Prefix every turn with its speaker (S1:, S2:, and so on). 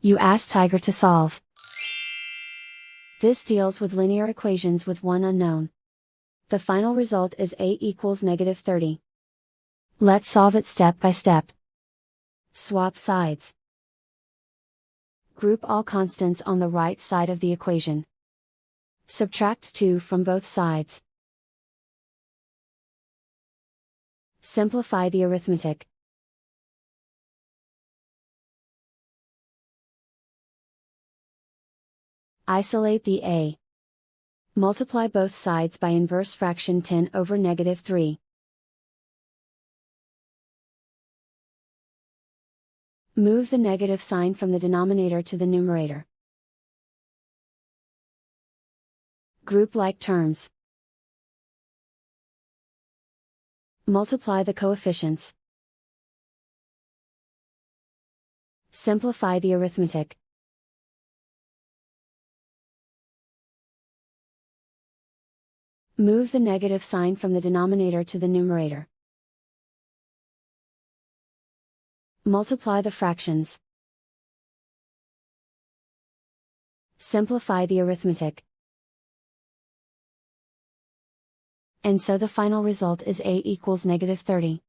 S1: You ask Tiger to solve. This deals with linear equations with one unknown. The final result is a equals -30. Let's solve it step by step. Swap sides. Group all constants on the right side of the equation. Subtract 2 from both sides. Simplify the arithmetic. Isolate the a. Multiply both sides by inverse fraction 10 over -3. Move the negative sign from the denominator to the numerator. Group like terms. Multiply the coefficients. Simplify the arithmetic. Move the negative sign from the denominator to the numerator. Multiply the fractions. Simplify the arithmetic. And so the final result is a equals -30.